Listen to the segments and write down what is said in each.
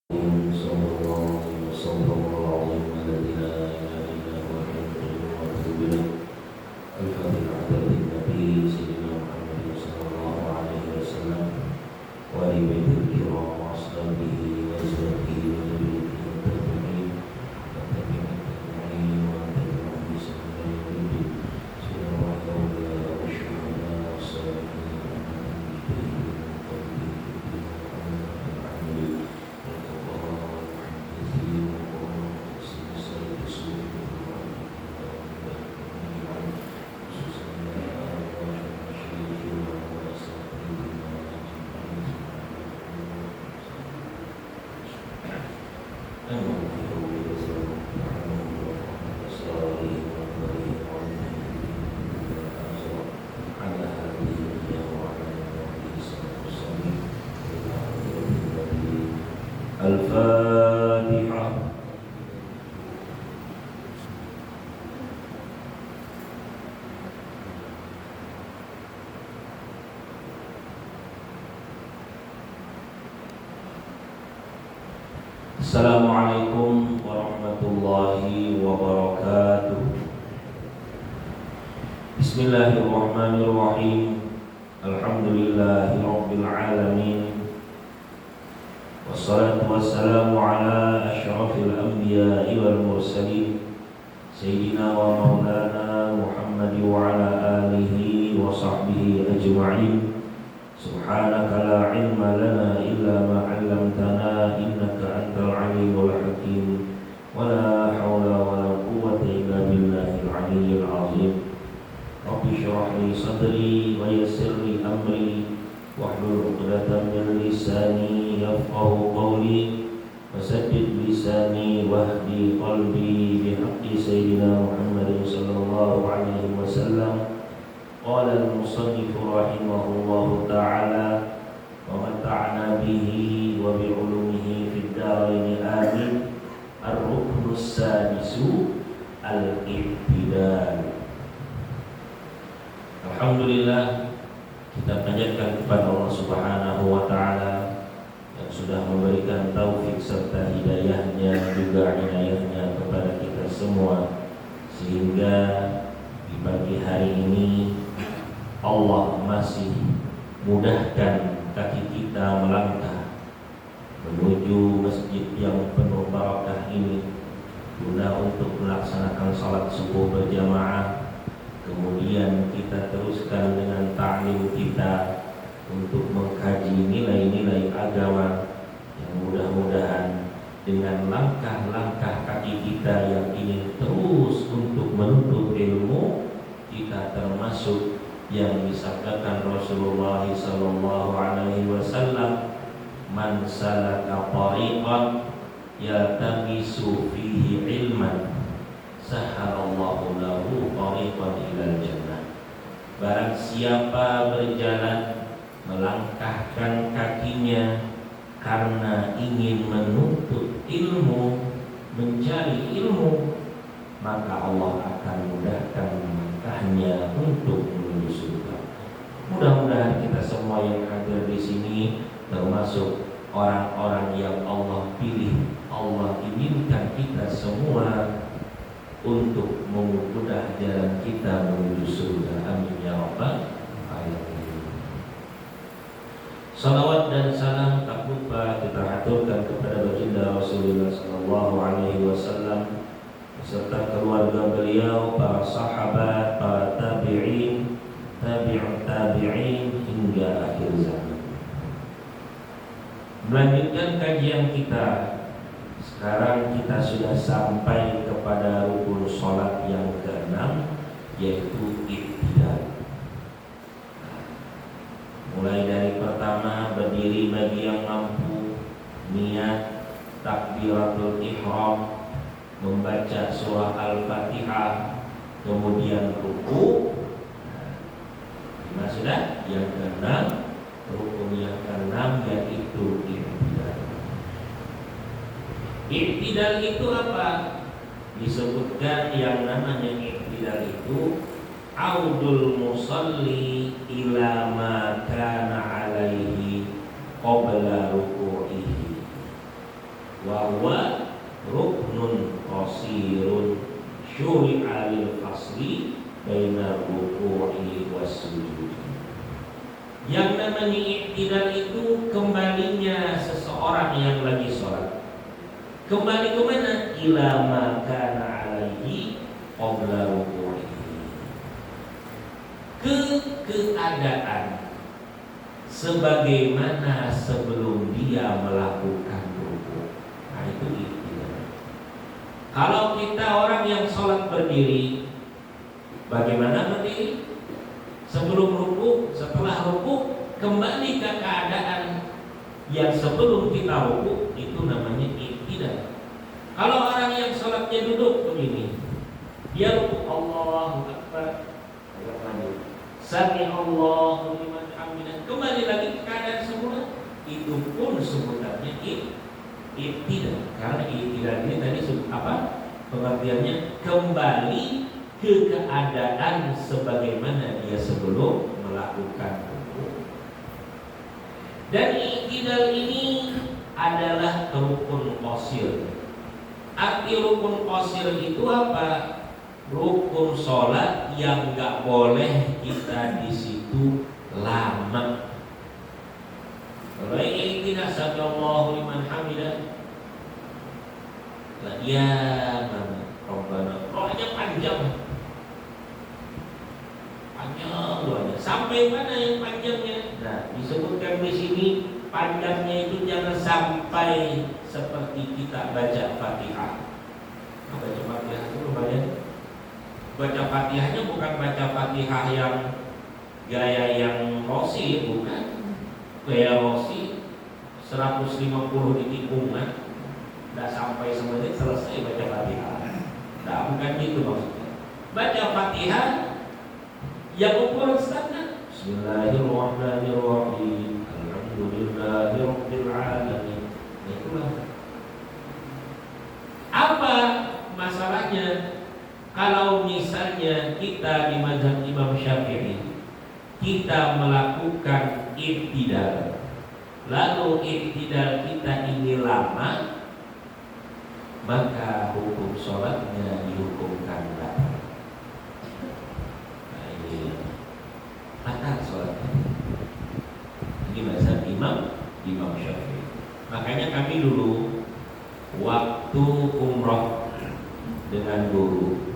صلى الله وسلم العظيم الذي لا اله الا هو الحي القيوم واتوب اليه الفاتح على النبي سيدنا محمد صلى الله عليه وسلم وآل بيته الكرام واصحابه وازواجه وذريته والتابعين والتابعين وتابعهم بإحسان إلى يوم الدين سيدنا الأولياء والشهداء والصالحين الفاتحة. Assalamualaikum warahmatullahi wabarakatuh. Bismillahirrahmanirrahim. Alhamdulillahi rabbil alamin. Wassalatu wassalamu ala asyrafil anbiya'i wal mursalin Sayyidina wa maulana Muhammad wa ala alihi wa sahbihi ajma'in. Subhanaka la ilma lana illa ma 'allamtana innaka antal alimul hakim. Wa la hawla wa la quwwata illa billahil aliyyil azim. Rabbi shrah li sadri wa yassir li amri wahlul 'uqdatam min lisani yafqahu qawli wasaddid lisani wahdi qalbi bihaqqi sayyidina Muhammad sallallahu alaihi wasallam. Qala al-musannif rahimahullahu ta'ala wa mata'na bihi wa bi'ulumihi fid darain amin. Ar-ruknus sadisu al-i'tidal. Alhamdulillah, kita panjatkan kepada Allah Subhanahu wa taala yang sudah memberikan taufik serta hidayahnya juga inayahnya kepada kita semua, sehingga di pagi hari ini Allah masih mudahkan kaki kita melangkah menuju masjid yang penuh barakah ini guna untuk melaksanakan salat subuh berjamaah. Kemudian kita teruskan dengan ta'lim kita untuk mengkaji nilai-nilai agama yang mudah-mudahan dengan langkah-langkah kaki kita yang ingin terus untuk menuntut ilmu, kita termasuk yang disabdakan Rasulullah sallallahu alaihi wasallam, man salaka tariqan yaltamisu fihi ilman sahalallahu lahu tariqan ilal jannah. Barang siapa berjalan melangkahkan kakinya karena ingin menuntut ilmu, mencari ilmu, maka Allah akan mudahkan langkahnya untuk menuju surga. Mudah-mudahan kita semua yang hadir di sini termasuk orang-orang yang Allah pilih. Allah inginkan kita semua untuk memudah jalan kita menuju surga. Amin ya rabbal alamin. Salawat dan salam tak lupa kita haturkan kepada baginda Rasulullah sallallahu alaihi wasallam beserta keluarga beliau, para sahabat, para tabi'in, tabi'ut tabi'in hingga akhir zaman. Melanjutkan kajian kita. Sekarang kita sudah sampai kepada rukun sholat yang ke-6, yaitu i'tidal. Mulai dari pertama berdiri bagi yang mampu, niat takbiratul ihram, membaca surah Al-Fatihah, kemudian ruku. Nah, sudah yang ke-6, rukun yang ke-6 yaitu i'tidal. I'tidal itu apa? Disebutkan yang namanya i'tidal itu audul musalli ila ma kana alaihi qabla ruku'ihi. wa huwa ruknun qasirun syuri'a lil fasli baina ruku'i was sujud. Yang namanya i'tidal itu kembalinya seseorang yang lagi sholat kembali ke mana? Ila ma kana alaihi qabla ruku'i, ke keadaan sebagaimana sebelum dia melakukan ruku'. Nah itu i'tidal. Kalau kita orang yang sholat berdiri, bagaimana berdiri? Sebelum ruku', setelah ruku', kembali ke keadaan yang sebelum kita ruku', itu namanya i'tidal. Kalau orang yang sholatnya duduk begini, dia ruku' Allahu Akbar, agak maju, sami Allahu liman hamidah, kembali lagi ke keadaan semula, itu pun sebutannya i'tidal. Karena i'tidal ini tadi apa? Pengertiannya kembali ke keadaan sebagaimana dia sebelum melakukan ruku'. Dan i'tidal ini adalah rukun qasir. Arti rukun qasir itu apa? Rukun sholat yang nggak boleh kita di situ lama. Kalau i'tidal sallallahu liman hamidah, ya mana Rabbana, rohnya panjang doanya. Sampai mana yang panjangnya? Nah, disebutkan di sini panjangnya itu jangan sampai seperti kita baca Fatihah. Baca Fatihah itu lumayan. Baca Fatihahnya bukan baca Fatihah yang gaya yang Rosi, bukan. Gaya Rosi 150 di tikungan, tidak sampai semenit selesai baca Fatihah. Nah, bukan itu maksudnya. Baca Fatihah yang ukuran standar. Bismillahirrahmanirrahim. Alhamdulillahirabbil alamin. Itulah. Apa masalahnya? Kalau misalnya kita di mazhab Imam Syafi'i, kita melakukan i'tidal, lalu i'tidal kita ini lama, maka hukum sholatnya dihukumkan batal. Nah ini batal sholatnya. Ini mazhab Imam Syafi'i. Makanya kami dulu waktu umroh dengan guru,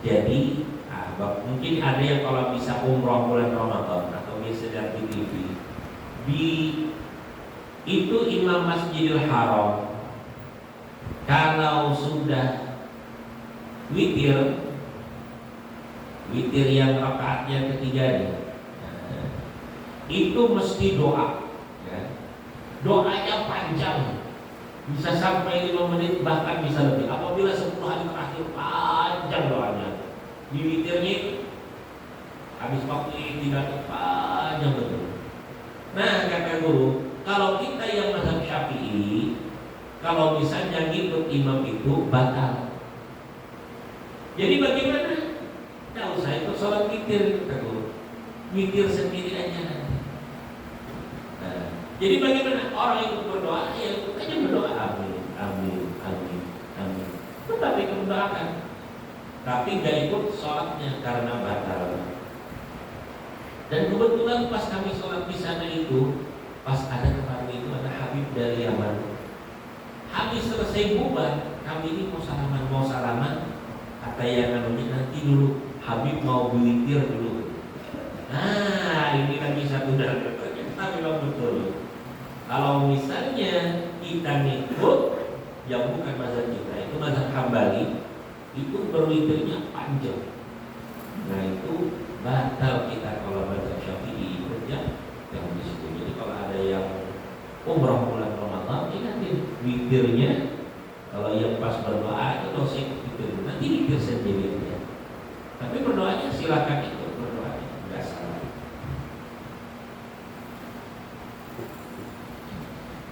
jadi mungkin ada yang kalau bisa umroh bulan Ramadan atau biasa di TV, itu Imam Masjidil Haram kalau sudah witir yang rakaatnya ketiganya, itu mesti doa, ya. Doanya panjang, bisa sampai 5 menit bahkan bisa lebih. Apabila 10 hari terakhir panjang doanya, di witirnya itu habis waktu tidak panjang betul. Nah kata guru, kalau kita yang mazhab Syafi'i, kalau misalnya ngikut imam itu batal. Jadi bagaimana? Tidak usah ikut sholat witir, kata guru. Witir sendiri aja. Nah, jadi bagaimana? Orang ikut berdoa, ya ikut aja berdoa. Amin, amin, amin, amin. Tetap ikut mendoakan, tapi nggak ikut sholatnya karena batal. Dan kebetulan pas kami sholat di sana itu, pas ada kemarin itu ada Habib dari Yaman. Habis selesai bubar, kami ini mau salaman, kata yang namanya nanti dulu Habib mau witir dulu. Nah ini lagi satu dan kita bilang betul. Kalau misalnya kita ngikut yang bukan mazhab kita, itu mazhab Hambali, itu berwitirnya panjang. Nah itu batal kita kalau mazhab Syafi'i kerja yang di situ. Jadi kalau ada yang umrah bulan Ramadan, ini nanti witirnya kalau yang pas berdoa itu dosa witir, nanti witir sendiri ya. Tapi berdoanya silakan itu berdoanya, nggak salah.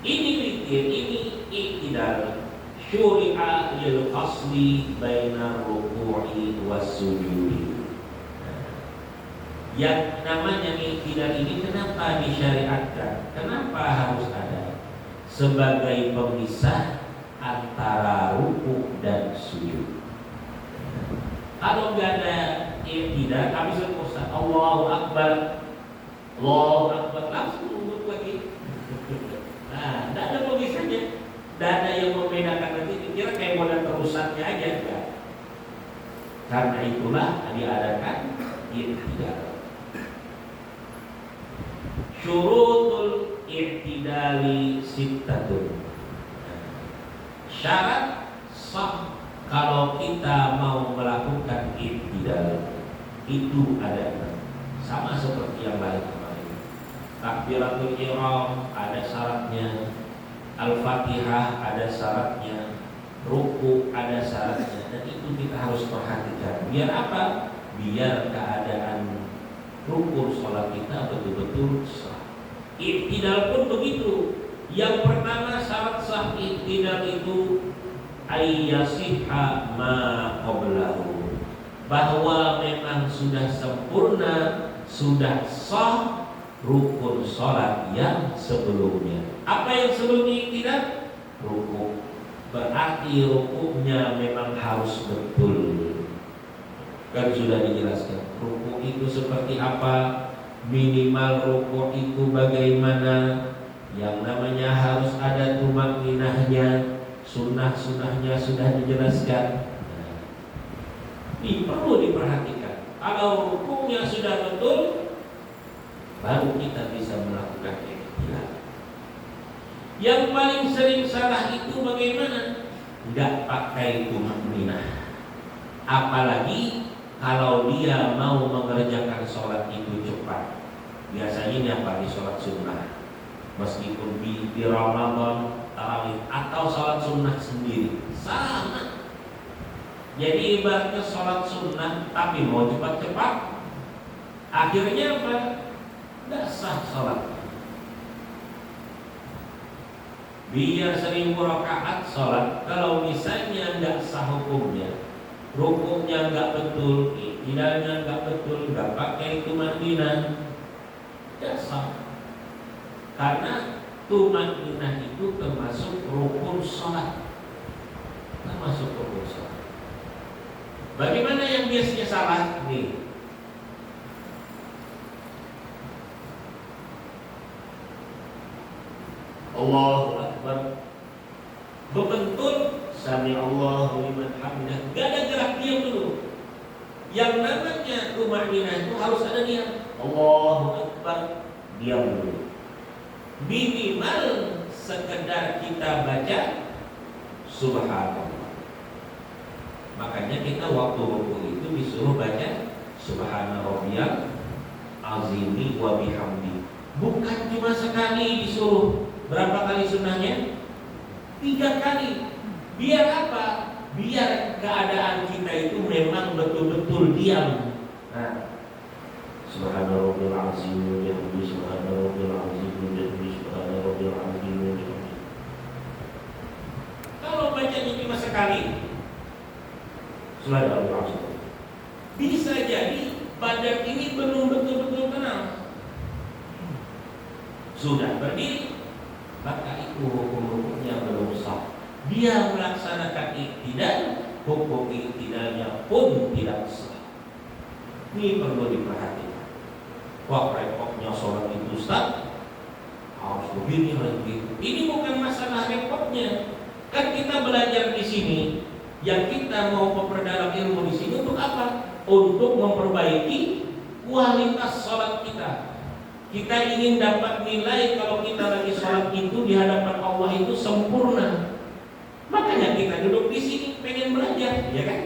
Ini witir, ini i'tidal syuri'a lil fasli baina ruku'i was sujudi. Yang namanya i'tidal ini kenapa disyariatkan? Kenapa harus ada? sebagai pemisah antara ruku dan sujud. Kalau nggak ada i'tidal, habis Ustaz Allahu Akbar, langsung duduk lagi. Nah, tidak ada pemisahnya, tidak ada yang membedakan nanti. Kira kayak modal terusatnya aja, enggak. Karena itulah diadakan i'tidal. Syurutul i'tidali sittatun. Syarat sah kalau kita mau melakukan i'tidal itu ada sama seperti yang lain kemarin. Takbiratul ihram ada syaratnya, Al-Fatihah ada syaratnya, ruku ada syaratnya, dan itu kita harus perhatikan. Biar apa? Biar keadaan rukun sholat kita betul-betul sah. I'tidal pun begitu. Yang pertama syarat sah i'tidal itu ayyasihha ma qablahu, bahwa memang sudah sempurna, sudah sah rukun sholat yang sebelumnya. Apa yang sebelumnya i'tidal? Ruku. Berarti rukunya memang harus betul. Kan sudah dijelaskan ruku itu seperti apa, minimal ruku itu bagaimana, yang namanya harus ada tumakninahnya, sunnah-sunnahnya sudah dijelaskan. Ini perlu diperhatikan. Kalau rukunya sudah betul, baru kita bisa melakukan i'tidal. Yang paling sering salah itu bagaimana? Enggak pakai tumakninah. Apalagi kalau dia mau mengerjakan sholat itu cepat. Biasanya ini apa? Di sholat sunnah, meskipun di Ramadan, tarawih, atau sholat sunnah sendiri sama. Jadi ibaratnya sholat sunnah tapi mau cepat-cepat, akhirnya apa? Tidak sah sholat. Biar 1000 rakaat sholat, kalau misalnya nggak sah hukumnya, rukuknya nggak betul, i'tidalnya nggak betul, nggak pakai tumakninah, tidak sah. Karena tumakninah itu termasuk rukun sholat, termasuk rukun sholat. Bagaimana yang biasanya salah? Nih, Allahu Akbar, bebentul Sami Allahu liman hamidah, gak ada gerak diam dulu. Yang namanya tumakninah itu harus ada diam. Allahu Akbar, diam dulu. Minimal sekedar kita baca Subhanallah. Makanya kita waktu ruku itu disuruh baca Subhana rabbiyal azimi wa bihamdi. Bukan cuma sekali disuruh. Berapa kali sunnahnya? 3 kali. Biar apa? Biar keadaan kita itu memang betul-betul diam. Nah, Subhana rabbil azim wa bihamdi, Subhana rabbil azim wa bihamdi, Subhana rabbil azim wa bihamdi. Kalau bacanya cuma sekali, Subhana rabbil azim, bisa jadi badan ini belum betul-betul tenang. Sudah berdiri, maka itu hukum-hukumnya belum sah. Dia melaksanakan i'tidal, hukum i'tidalnya pun tidak sah. Ini perlu diperhatikan. Wah, repotnya sholat itu Ustaz, harus begini, harus begitu. Ini bukan masalah repotnya. Kan kita belajar di sini, yang kita mau memperdalam ilmu di sini untuk apa? Untuk memperbaiki kualitas sholat kita. Kita ingin dapat nilai kalau kita lagi sholat itu di hadapan Allah itu sempurna. Makanya kita duduk di sini pengen belajar, ya kan?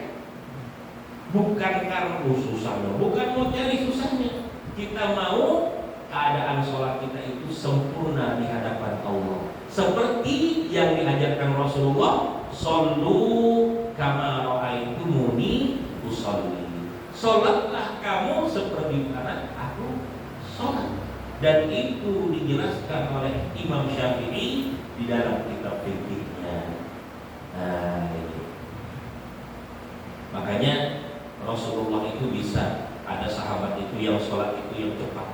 Bukan karena susahnya, bukan mau cari susahnya. Kita mau keadaan sholat kita itu sempurna di hadapan Allah, seperti yang diajarkan Rasulullah, shollu kama ra'aitumuni usolli. Sholatlah kamu seperti mana aku sholat. Dan itu dijelaskan oleh Imam Syafi'i di dalam kitab fikihnya. Nah, ini. Makanya Rasulullah itu bisa, ada sahabat itu yang sholat itu yang cepat.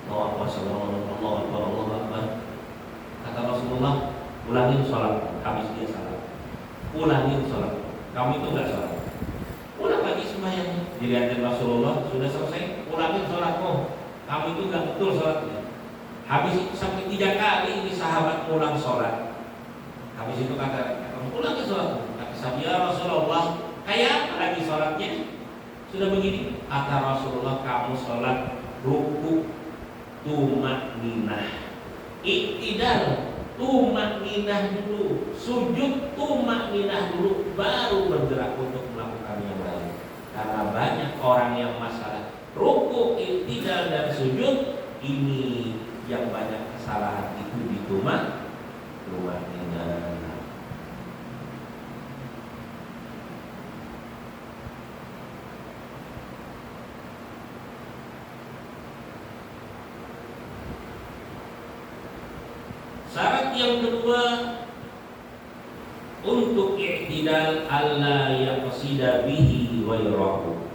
Allahu Akbar, Allahu Akbar, Allahu Akbar. Kata Rasulullah sholat, habis dia salat. Ulangin sholat, kamu itu nggak sholat. Ulang lagi sembahyangnya. Dilihatin Rasulullah, sudah selesai, ulangin sholatmu. Kamu itu nggak betul sholatnya. Habis itu sampai 3 kali ini sahabat ulang sholat. Habis itu kata kamu ulangin sholatmu. Kata sahabat, ya Rasulullah, kayak apa lagi sholatnya? Sudah begini, kata Rasulullah, kamu sholat ruku tumakninah, iktidal tumakninah dulu, sujud tumakninah dulu, baru bergerak untuk melakukan yang lain. Karena banyak orang yang masalah ruku, iktidal dan sujud ini yang banyak kesalahan itu di tumakninah. Syarat yang kedua untuk i'tidal alla yaqsida bihi ghairahu.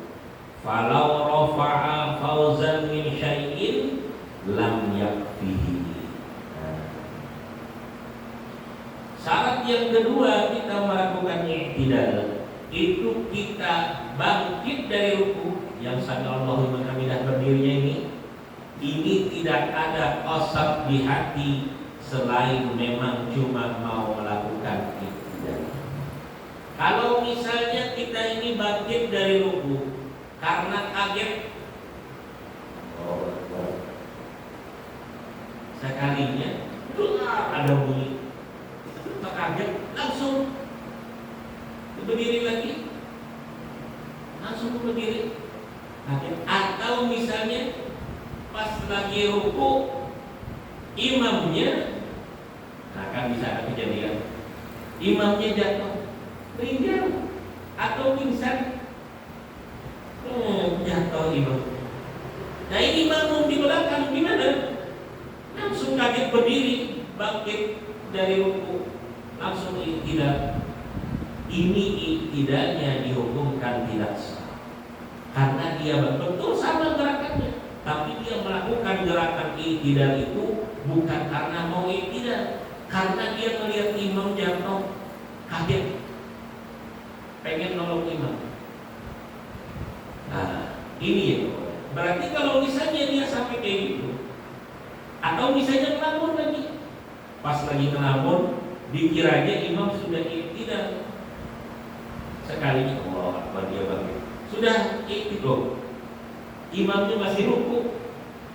Falau rafa'a fawzan min syai'in lam yakfihi. Syarat yang kedua kita melakukan i'tidal itu kita bangkit dari ruku yang sami Allahu liman hamidah berdirinya ini tidak ada qasad di hati selain memang cuma mau melakukan i'tidal. Kalau misalnya kita ini bangkit dari ruku karena kaget, sekalinya ada bunyi, kaget langsung berdiri lagi, langsung berdiri kaget. Atau misalnya pas lagi ruku imamnya, nah kan bisa ada kejadian imamnya jatuh, meninggal atau pingsan, jatuh imam. Nah ini makmum di belakang gimana? Langsung kaget berdiri, bangkit dari ruku, langsung i'tidal. Ini i'tidalnya dihukumkan tidak sah karena dia betul sama gerakannya, tapi dia melakukan gerakan i'tidal itu bukan karena mau i'tidal, karena dia melihat imam jatuh, kaget, pengen nolong imam. Nah, ini ya. Berarti kalau misalnya dia sampai kayak gitu, atau misalnya ngelamun lagi, pas lagi ngelamun, dikiranya imam sudah i'tidal, sekali Allah Akbar dia bangkit, sudah i'tidal, imamnya masih ruku.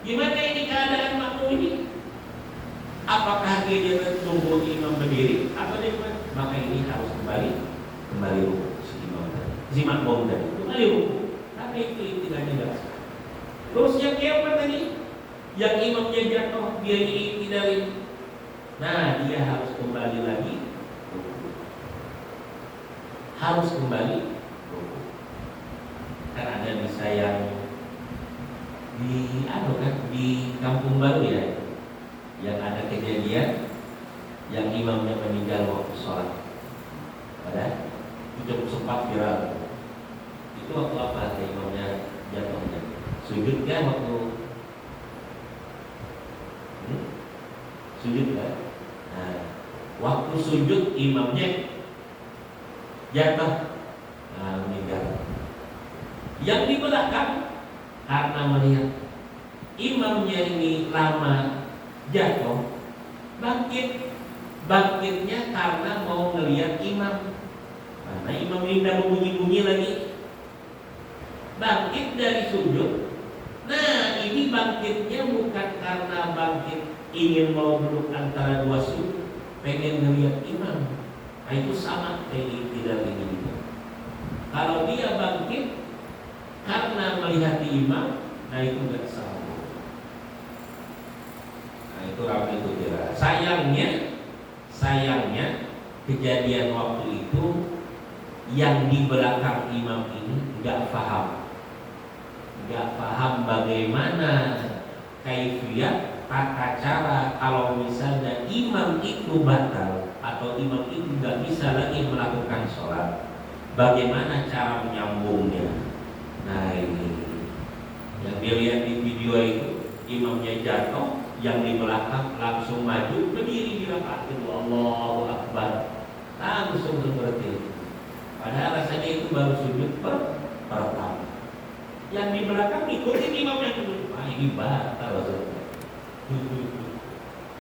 Gimana ini keadaan makmum ini? Apakah dia tunggu imam berdiri atau dia gimana? Maka ini harus kembali ruku si makmum tadi kembali ruku. Tapi itu i'tidalnya tidak sah. Terus yang keempat tadi, yang imamnya jatuh dia i'tidalin, nah dia harus kembali lagi ruku. Harus kembali ruku. Kan ada bisa yang di Kampung Baru ya, yang ada kejadian yang imamnya meninggal waktu sholat. Pada itu sempat viral. Itu waktu apa imamnya jatuhnya? Sujud kan waktu sujud kan? Nah, waktu sujud imamnya jatuh, meninggal. Yang di belakang karena melihat imamnya ini lama jatuh, bangkitnya karena mau ngelihat imam. Karena imam ini udah bunyi-bunyi lagi, bangkit dari sujud. Nah ini bangkitnya bukan karena bangkit ingin mau duduk antara dua sujud, pengen ngelihat imam. Nah itu sama kayak tidak ini. Kalau dia bangkit karena melihat imam, nah itu nggak salah. Nah itu ramai itu kira. Sayangnya kejadian waktu itu yang di belakang imam ini nggak paham bagaimana kaifiyat tata cara kalau misalnya imam itu batal atau imam itu nggak bisa lagi melakukan sholat, bagaimana cara menyambungnya. Nah ini yang dia lihat di video itu, imamnya jatuh, Yang di belakang langsung maju berdiri di rakaat kedua, Allahu Akbar, langsung seperti itu. Padahal rasanya itu baru sujud pertama. Yang di belakang ikutin imam yang kedua, ini batal.